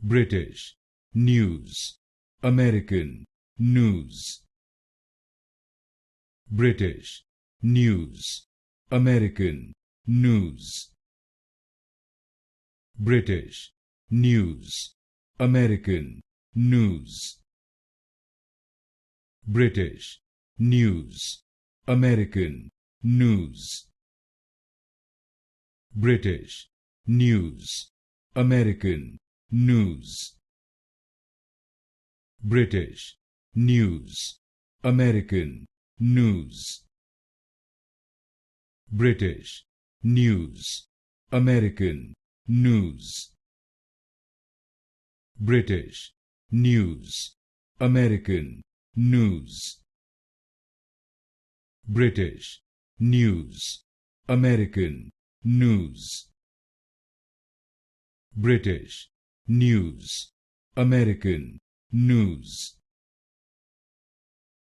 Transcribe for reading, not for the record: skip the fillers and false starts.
British news, American news. British news, American news. British news, American news. British news, American news. British news, American news. British news, American news. British news, American news. British news, American news. British news, American news. British news, American news.